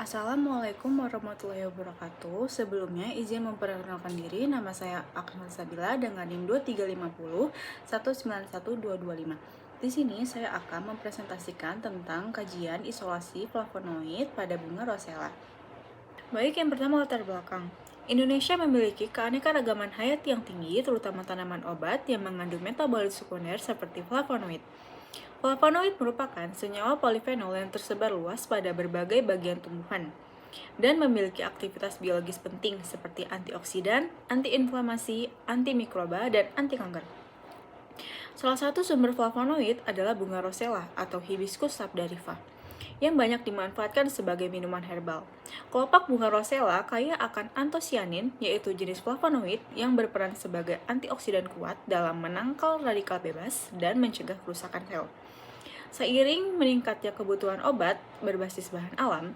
Assalamualaikum warahmatullahi wabarakatuh. Sebelumnya izin memperkenalkan diri, nama saya Akmal Sabila dengan NIM 23501911225. Di sini saya akan mempresentasikan tentang kajian isolasi flavonoid pada bunga rosella. Baik, yang pertama latar belakang. Indonesia memiliki keanekaragaman hayati yang tinggi, terutama tanaman obat yang mengandung metabolit sekunder seperti flavonoid. Flavonoid merupakan senyawa polifenol yang tersebar luas pada berbagai bagian tumbuhan dan memiliki aktivitas biologis penting seperti antioksidan, antiinflamasi, antimikroba, dan anti kanker. Salah satu sumber flavonoid adalah bunga rosella atau Hibiscus sabdariffa yang banyak dimanfaatkan sebagai minuman herbal. Kelopak bunga rosella kaya akan antosianin, yaitu jenis flavonoid yang berperan sebagai antioksidan kuat dalam menangkal radikal bebas dan mencegah kerusakan sel. Seiring meningkatnya kebutuhan obat berbasis bahan alam,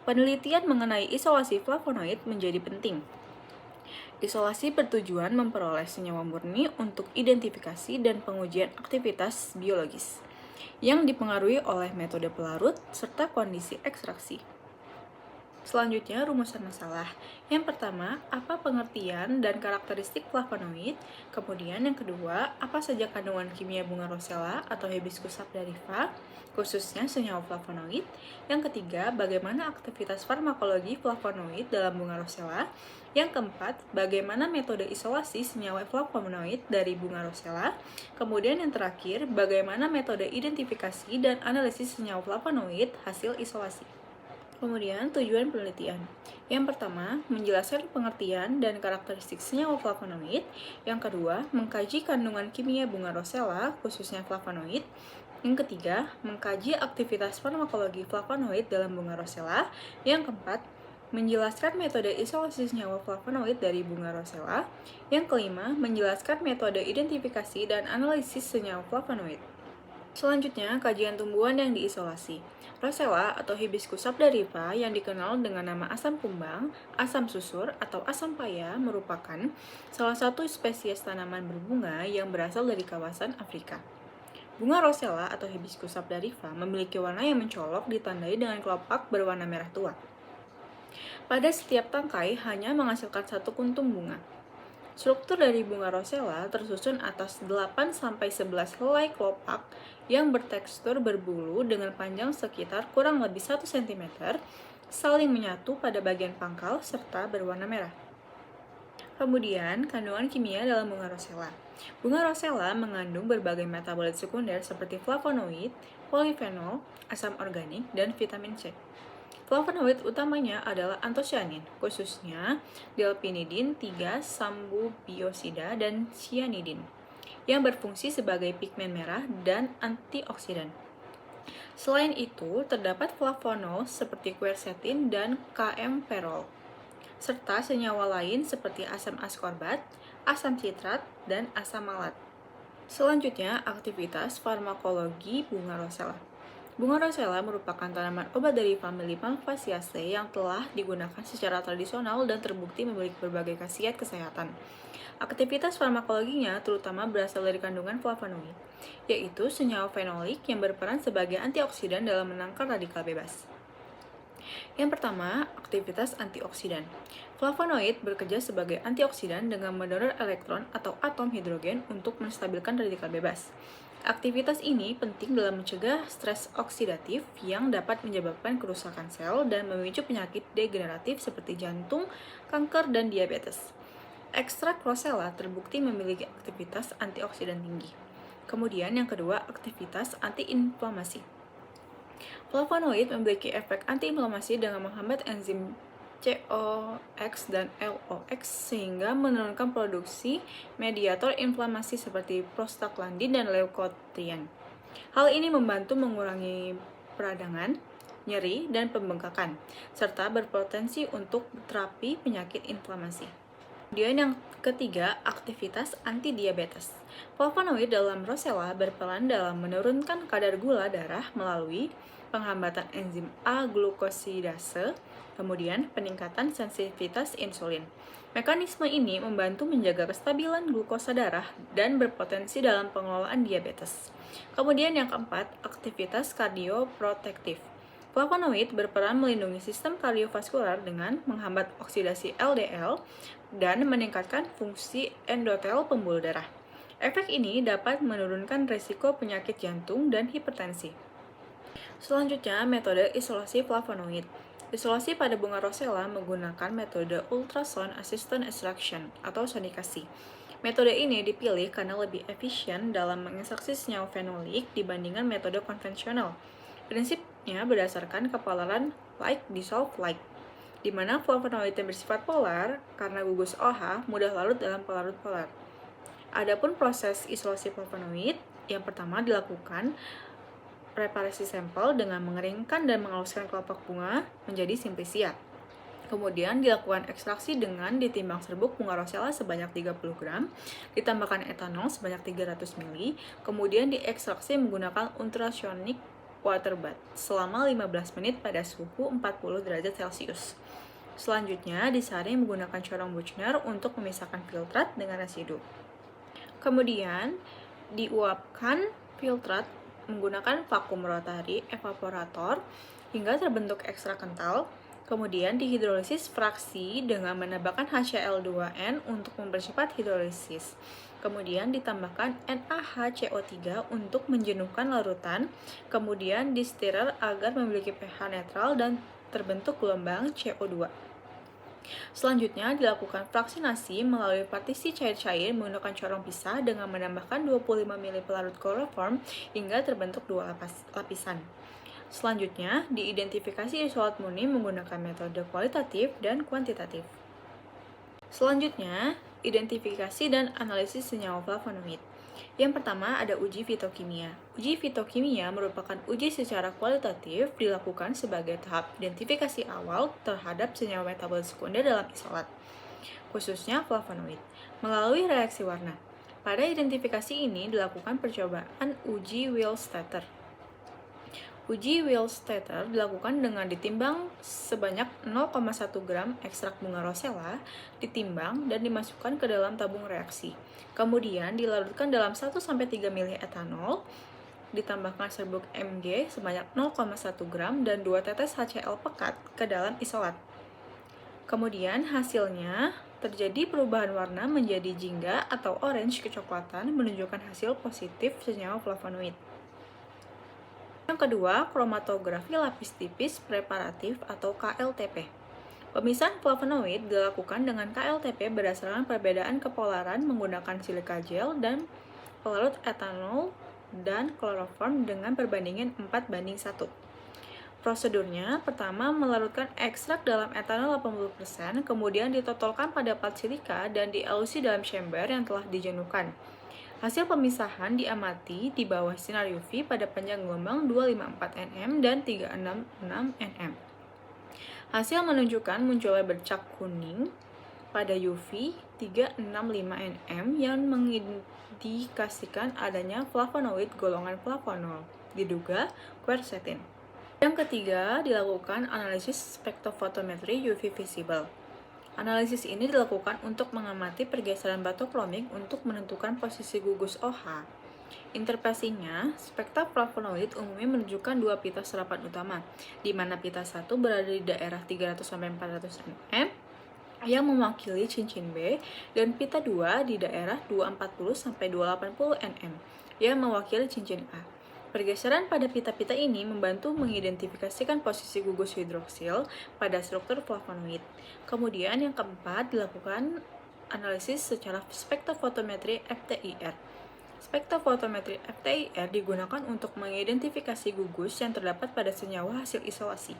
penelitian mengenai isolasi flavonoid menjadi penting. Isolasi bertujuan memperoleh senyawa murni untuk identifikasi dan pengujian aktivitas biologis yang dipengaruhi oleh metode pelarut serta kondisi ekstraksi. Selanjutnya, rumusan masalah. Yang pertama, apa pengertian dan karakteristik flavonoid? Kemudian yang kedua, apa saja kandungan kimia bunga rosella atau Hibiscus sabdariffa, khususnya senyawa flavonoid? Yang ketiga, bagaimana aktivitas farmakologi flavonoid dalam bunga rosella? Yang keempat, bagaimana metode isolasi senyawa flavonoid dari bunga rosella? Kemudian yang terakhir, bagaimana metode identifikasi dan analisis senyawa flavonoid hasil isolasi? Kemudian, tujuan penelitian. Yang pertama, menjelaskan pengertian dan karakteristik senyawa flavonoid. Yang kedua, mengkaji kandungan kimia bunga rosella, khususnya flavonoid. Yang ketiga, mengkaji aktivitas farmakologi flavonoid dalam bunga rosella. Yang keempat, menjelaskan metode isolasi senyawa flavonoid dari bunga rosella. Yang kelima, menjelaskan metode identifikasi dan analisis senyawa flavonoid. Selanjutnya, kajian tumbuhan yang diisolasi. Rosella atau Hibiscus sabdariffa yang dikenal dengan nama asam kumbang, asam susur, atau asam paya merupakan salah satu spesies tanaman berbunga yang berasal dari kawasan Afrika. Bunga rosella atau Hibiscus sabdariffa memiliki warna yang mencolok ditandai dengan kelopak berwarna merah tua. Pada setiap tangkai hanya menghasilkan satu kuntum bunga. Struktur dari bunga rosella tersusun atas 8-11 helai kelopak yang bertekstur berbulu dengan panjang sekitar kurang lebih 1 cm, saling menyatu pada bagian pangkal serta berwarna merah. Kemudian, kandungan kimia dalam bunga rosella. Bunga rosella mengandung berbagai metabolit sekunder seperti flavonoid, polifenol, asam organik, dan vitamin C. Flavonoid utamanya adalah antosianin, khususnya delphinidin 3-sambubiosida dan cyanidin, yang berfungsi sebagai pigmen merah dan antioksidan. Selain itu, terdapat flavonol seperti quercetin dan KM-perol, serta senyawa lain seperti asam askorbat, asam citrat, dan asam malat. Selanjutnya, aktivitas farmakologi bunga rosella. Bunga rosella merupakan tanaman obat dari famili Malvaceaceae yang telah digunakan secara tradisional dan terbukti memiliki berbagai khasiat kesehatan. Aktivitas farmakologinya terutama berasal dari kandungan flavonoid, yaitu senyawa fenolik yang berperan sebagai antioksidan dalam menangkal radikal bebas. Yang pertama, aktivitas antioksidan. Flavonoid bekerja sebagai antioksidan dengan mendorong elektron atau atom hidrogen untuk menstabilkan radikal bebas. Aktivitas ini penting dalam mencegah stres oksidatif yang dapat menyebabkan kerusakan sel dan memicu penyakit degeneratif seperti jantung, kanker, dan diabetes. Ekstrak rosella terbukti memiliki aktivitas antioksidan tinggi. Kemudian yang kedua, aktivitas antiinflamasi. Flavonoid memiliki efek antiinflamasi dengan menghambat enzim COX dan LOX sehingga menurunkan produksi mediator inflamasi seperti prostaglandin dan leukotrien. Hal ini membantu mengurangi peradangan, nyeri, dan pembengkakan, serta berpotensi untuk terapi penyakit inflamasi. Kemudian yang ketiga, aktivitas antidiabetes. Flavonoid dalam rosella berperan dalam menurunkan kadar gula darah melalui penghambatan enzim A-glukosidase, kemudian peningkatan sensitivitas insulin. Mekanisme ini membantu menjaga kestabilan glukosa darah dan berpotensi dalam pengelolaan diabetes. Kemudian yang keempat, aktivitas kardioprotektif. Flavonoid berperan melindungi sistem kardiovaskular dengan menghambat oksidasi LDL dan meningkatkan fungsi endotel pembuluh darah. Efek ini dapat menurunkan risiko penyakit jantung dan hipertensi. Selanjutnya, metode isolasi flavonoid. Isolasi pada bunga rosella menggunakan metode ultrasound assisted extraction atau sonikasi. Metode ini dipilih karena lebih efisien dalam mengekstraksi senyawa fenolik dibandingkan metode konvensional. Prinsipnya berdasarkan kepolaran like dissolve like, di mana flavonoid yang bersifat polar karena gugus OH mudah larut dalam pelarut polar. Adapun proses isolasi flavonoid, yang pertama dilakukan preparasi sampel dengan mengeringkan dan menghaluskan kelopak bunga menjadi simplisia. Kemudian dilakukan ekstraksi dengan ditimbang serbuk bunga rosella sebanyak 30 gram, ditambahkan etanol sebanyak 300 ml, kemudian diekstraksi menggunakan ultrasonic water bath selama 15 menit pada suhu 40 derajat Celcius. Selanjutnya disaring menggunakan corong Buchner untuk memisahkan filtrat dengan residu. Kemudian diuapkan filtrat menggunakan vakum rotary evaporator hingga terbentuk ekstrak kental. Kemudian dihidrolisis fraksi dengan menambahkan HCl2N untuk mempercepat hidrolisis. Kemudian ditambahkan NaHCO3 untuk menjenuhkan larutan. Kemudian disteril agar memiliki pH netral dan terbentuk gelombang CO2. Selanjutnya dilakukan fraksinasi melalui partisi cair-cair menggunakan corong pisah dengan menambahkan 25 ml pelarut kloroform hingga terbentuk dua lapisan. Selanjutnya, diidentifikasi isolat murni menggunakan metode kualitatif dan kuantitatif. Selanjutnya, identifikasi dan analisis senyawa flavonoid. Yang pertama ada uji fitokimia. Uji fitokimia merupakan uji secara kualitatif dilakukan sebagai tahap identifikasi awal terhadap senyawa metabolit sekunder dalam isolat, khususnya flavonoid, melalui reaksi warna. Pada identifikasi ini dilakukan percobaan uji Willstatter. Uji Willstatter dilakukan dengan ditimbang sebanyak 0,1 gram ekstrak bunga rosella, ditimbang dan dimasukkan ke dalam tabung reaksi. Kemudian dilarutkan dalam 1-3 ml etanol, ditambahkan serbuk Mg sebanyak 0,1 gram dan 2 tetes HCl pekat ke dalam isolat. Kemudian hasilnya terjadi perubahan warna menjadi jingga atau orange kecoklatan menunjukkan hasil positif senyawa flavonoid. Yang kedua, kromatografi lapis tipis preparatif atau KLTP. Pemisahan flavonoid dilakukan dengan KLTP berdasarkan perbedaan kepolaran menggunakan silika gel dan pelarut etanol dan kloroform dengan perbandingan 4:1. Prosedurnya, pertama melarutkan ekstrak dalam etanol 80%, kemudian ditotolkan pada plat silika dan dielusi dalam chamber yang telah dijenuhkan. Hasil pemisahan diamati di bawah sinar UV pada panjang gelombang 254 nm dan 366 nm. Hasil menunjukkan munculnya bercak kuning pada UV 365 nm yang mengindikasikan adanya flavonoid golongan flavonol, diduga quercetin. Yang ketiga, dilakukan analisis spektrofotometri UV visible. Analisis ini dilakukan untuk mengamati pergeseran batu kromik untuk menentukan posisi gugus OH. Interpretasinya, spektra flavonoid umumnya menunjukkan dua pita serapan utama, di mana pita 1 berada di daerah 300-400 nm yang mewakili cincin B, dan pita 2 di daerah 240-280 nm yang mewakili cincin A. Pergeseran pada pita-pita ini membantu mengidentifikasikan posisi gugus hidroksil pada struktur flavonoid. Kemudian yang keempat dilakukan analisis secara spektrofotometri FTIR. Spektrofotometri FTIR digunakan untuk mengidentifikasi gugus yang terdapat pada senyawa hasil isolasi.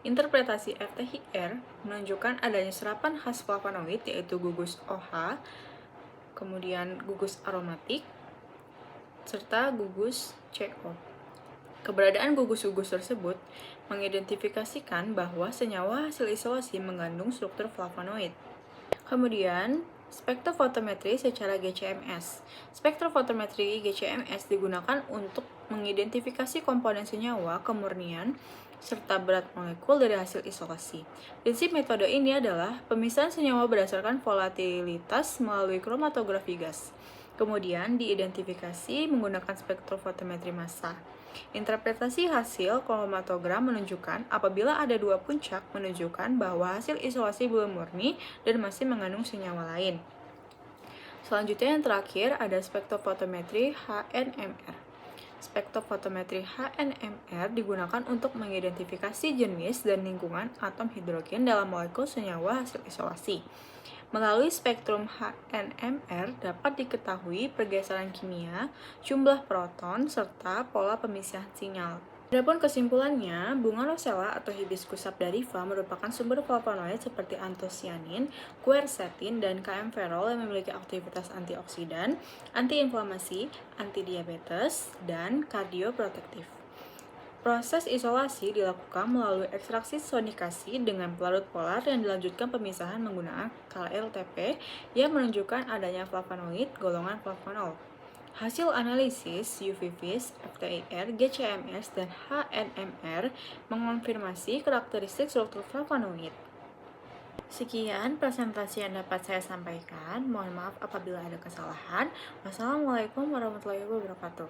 Interpretasi FTIR menunjukkan adanya serapan khas flavonoid yaitu gugus OH, kemudian gugus aromatik, serta gugus CO. Keberadaan gugus-gugus tersebut mengidentifikasikan bahwa senyawa hasil isolasi mengandung struktur flavonoid. Kemudian, spektrofotometri secara GCMS. Spektrofotometri GCMS digunakan untuk mengidentifikasi komponen senyawa, kemurnian, serta berat molekul dari hasil isolasi. Prinsip metode ini adalah pemisahan senyawa berdasarkan volatilitas melalui kromatografi gas. Kemudian diidentifikasi menggunakan spektrofotometri massa. Interpretasi hasil kromatogram menunjukkan apabila ada dua puncak menunjukkan bahwa hasil isolasi belum murni dan masih mengandung senyawa lain. Selanjutnya yang terakhir ada spektrofotometri HNMR. Spektrofotometri HNMR digunakan untuk mengidentifikasi jenis dan lingkungan atom hidrogen dalam molekul senyawa hasil isolasi. Melalui spektrum HNMR dapat diketahui pergeseran kimia, jumlah proton, serta pola pemisahan sinyal. Adapun kesimpulannya, bunga rosella atau hibiscus sabdariffa merupakan sumber flavonoid seperti antosianin, quercetin, dan kaempferol yang memiliki aktivitas antioksidan, antiinflamasi, antidiabetes, dan kardioprotektif. Proses isolasi dilakukan melalui ekstraksi sonikasi dengan pelarut polar yang dilanjutkan pemisahan menggunakan KLTP yang menunjukkan adanya flavonoid golongan flavonol. Hasil analisis UV-Vis, FTIR, GCMS, dan HNMR mengonfirmasi karakteristik struktur flavonoid. Sekian presentasi yang dapat saya sampaikan. Mohon maaf apabila ada kesalahan. Wassalamualaikum warahmatullahi wabarakatuh.